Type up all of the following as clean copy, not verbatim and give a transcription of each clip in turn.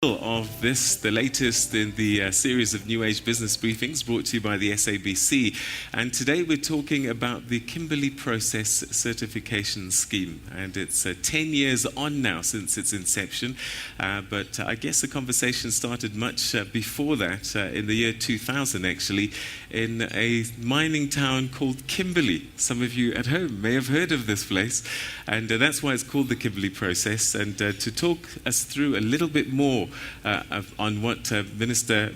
Of this, the latest in the series of New Age business briefings brought to you by the SABC. And today we're talking about the Kimberley Process Certification Scheme. And it's 10 years on now since its inception. But I guess the conversation started much before that, in the year 2000 actually, in a mining town called Kimberley. Some of you at home may have heard of this place. And that's why it's called the Kimberley Process. And to talk us through a little bit more on what Minister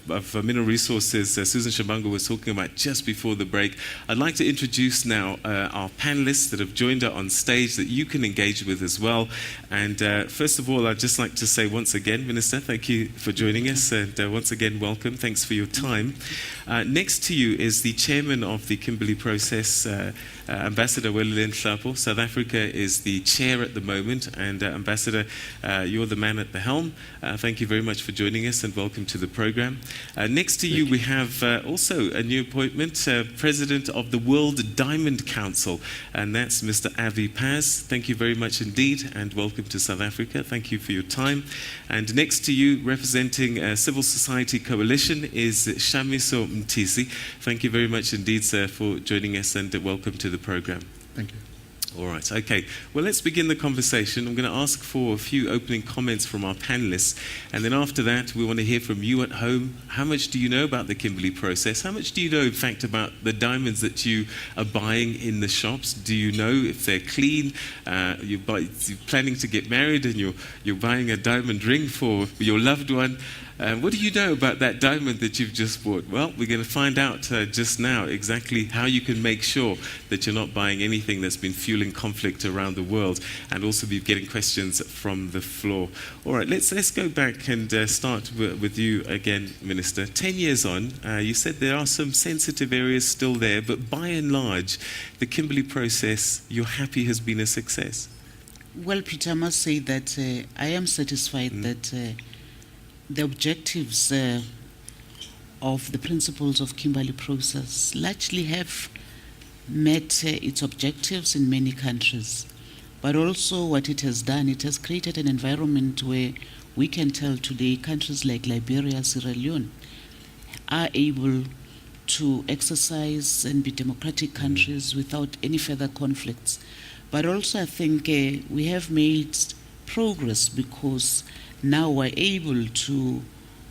of Mineral Resources, Susan Shabangu, was talking about just before the break, I'd like to introduce now our panelists that have joined her on stage that you can engage with as well. And first of all, I'd just like to say once again, Minister, thank you for joining us, and once again, welcome. Thanks for your time. Next to you is the chairman of the Kimberley Process, Ambassador Welilin Hlapo. South Africa is the chair at the moment, and Ambassador, you're the man at the helm. Thank you very much for joining us, and welcome to the program. Next to you, we have also a new appointment, President of the World Diamond Council, and that's Mr. Avi Paz. Thank you very much indeed, and welcome to South Africa. Thank you for your time. And next to you, representing Civil Society Coalition, is Shamiso Mtisi. Thank you very much indeed, sir, for joining us, and welcome to the program. Thank you. All right, okay. Well, let's begin the conversation. I'm going to ask for a few opening comments from our panelists, and then after that, we want to hear from you at home. How much do you know about the Kimberley Process? How much do you know, in fact, about the diamonds that you are buying in the shops? Do you know if they're clean? You're planning to get married, and you're buying a diamond ring for your loved one. What do you know about that diamond that you've just bought? Well, we're going to find out just now exactly how you can make sure that you're not buying anything that's been fueling conflict around the world, and also be getting questions from the floor. All right, let's go back and start with you again, Minister. 10 years on, you said there are some sensitive areas still there, but by and large, the Kimberley Process, you're happy, has been a success? Well, Peter, I must say that I am satisfied that the objectives of the principles of Kimberley Process largely have met its objectives in many countries. But also what it has done, it has created an environment where we can tell today countries like Liberia, Sierra Leone are able to exercise and be democratic countries without any further conflicts. But also I think we have made progress because now we're able to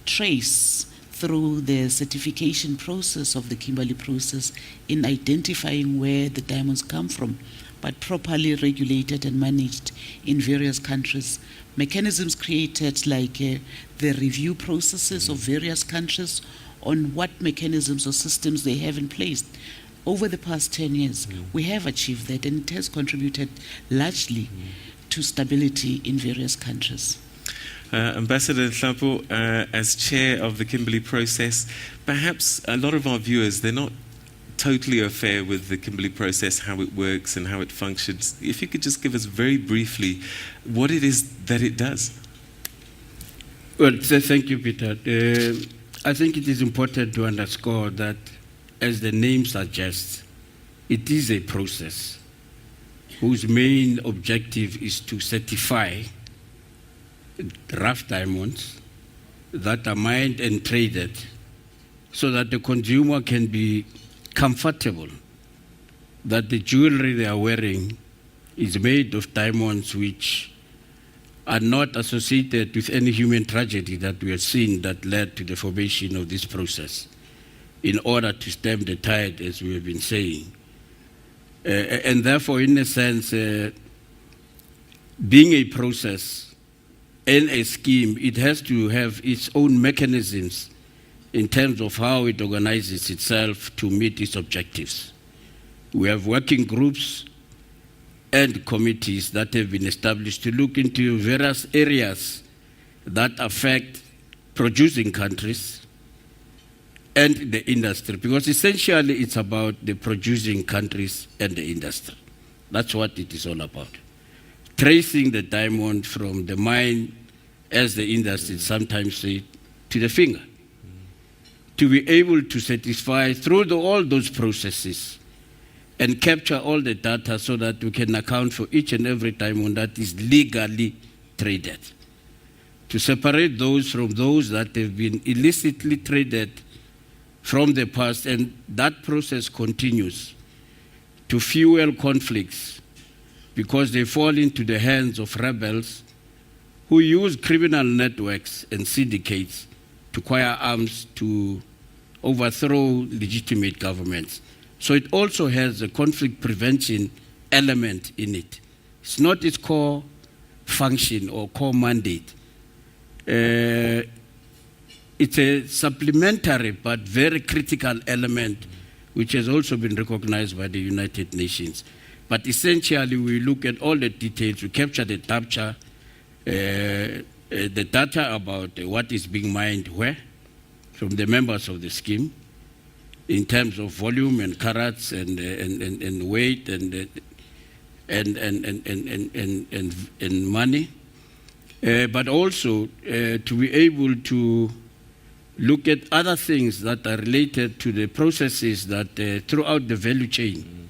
trace through the certification process of the Kimberley Process in identifying where the diamonds come from, but properly regulated and managed in various countries. Mechanisms created like the review processes of various countries on what mechanisms or systems they have in place. Over the past 10 years, we have achieved that, and it has contributed largely to stability in various countries. Ambassador Hlapo, as chair of the Kimberley Process, perhaps a lot of our viewers, they're not totally au fait with the Kimberley Process, how it works and how it functions. If you could just give us very briefly what it is that it does. Well, thank you, Peter. I think it is important to underscore that, as the name suggests, it is a process whose main objective is to certify rough diamonds that are mined and traded so that the consumer can be comfortable that the jewelry they are wearing is made of diamonds which are not associated with any human tragedy that we have seen that led to the formation of this process, in order to stem the tide, as we have been saying. And therefore, in a sense, being a process and a scheme, it has to have its own mechanisms in terms of how it organizes itself to meet its objectives. We have working groups and committees that have been established to look into various areas that affect producing countries and the industry, because essentially it's about the producing countries and the industry. That's what it is all about. Tracing the diamond from the mine, as the industry sometimes say, to the finger. To be able to satisfy through all those processes and capture all the data so that we can account for each and every diamond that is legally traded. to separate those from those that have been illicitly traded from the past, and that process continues to fuel conflicts because they fall into the hands of rebels who use criminal networks and syndicates to acquire arms to overthrow legitimate governments. So it also has a conflict prevention element in it. It's not its core function or core mandate. It's a supplementary but very critical element which has also been recognized by the United Nations. But essentially, we look at all the details, we capture the data about what is being mined where from the members of the scheme in terms of volume and carats and weight and money, but also to be able to look at other things that are related to the processes that throughout the value chain.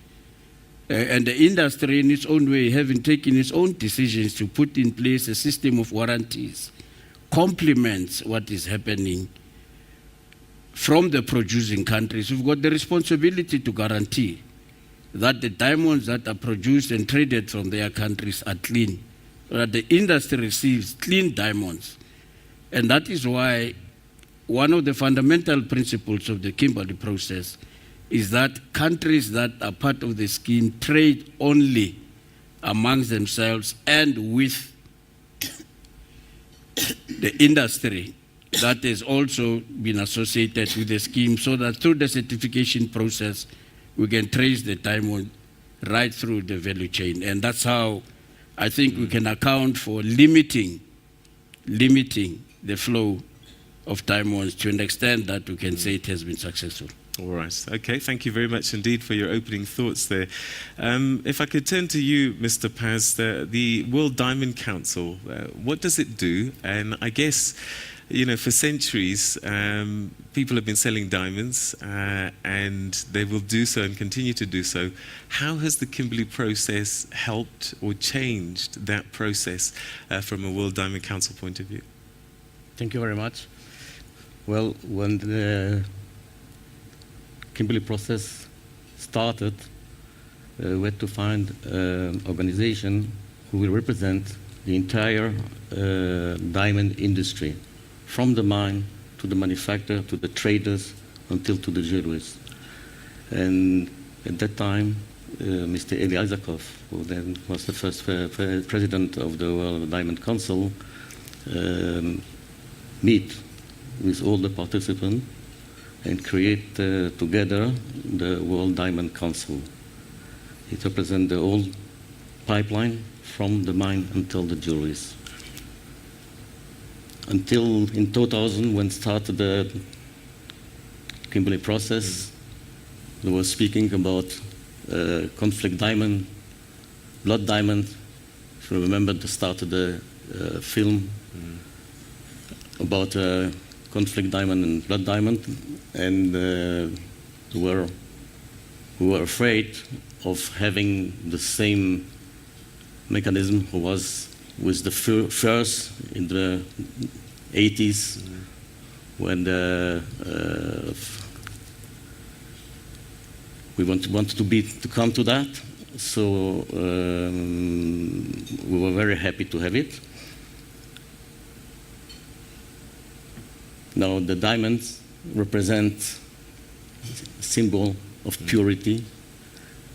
And the industry in its own way, having taken its own decisions to put in place a system of warranties, complements what is happening from the producing countries. We've got the responsibility to guarantee that the diamonds that are produced and traded from their countries are clean, that the industry receives clean diamonds. And that is why one of the fundamental principles of the Kimberley process is that countries that are part of the scheme trade only amongst themselves and with the industry that has also been associated with the scheme, so that through the certification process, we can trace the diamond right through the value chain. And that's how I think we can account for limiting the flow of diamonds to an extent that we can say it has been successful. All right. Okay. Thank you very much indeed for your opening thoughts there. If I could turn to you, Mr. Paz, the World Diamond Council, what does it do? And I guess, you know, for centuries, people have been selling diamonds, and they will do so and continue to do so. How has the Kimberley process helped or changed that process from a World Diamond Council point of view? Thank you very much. Well, when the Kimberley process started, we had to find an organization who will represent the entire diamond industry, from the mine to the manufacturer to the traders until to the jewelers. And at that time, Mr. Eli Isakov, who then was the first president of the World Diamond Council, meet with all the participants and create together the World Diamond Council. It represents the whole pipeline from the mine until the jewelries. Until in 2000, when started the Kimberley process, they were speaking about conflict diamond, blood diamond. If you remember, they started the film about conflict diamond and blood diamond, and we were afraid of having the same mechanism who was with the first in the 80s, when we wanted to come to that. So we were very happy to have it. Now the diamonds represent a symbol of purity,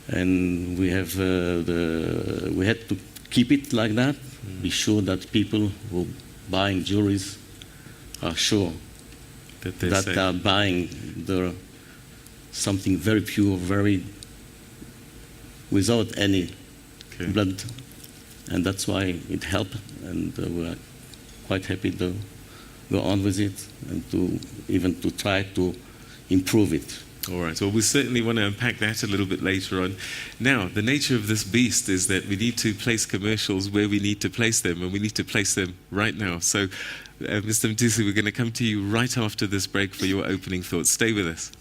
and we have we had to keep it like that. Be sure that people who buying jewelries are sure that they are buying something very pure, very without any blood, and that's why it helped, and we're quite happy to go on with it and to even to try to improve it. All right. Well, we certainly want to unpack that a little bit later on. Now, the nature of this beast is that we need to place commercials where we need to place them, and we need to place them right now. So, Mr. Mtisi, we're going to come to you right after this break for your opening thoughts. Stay with us.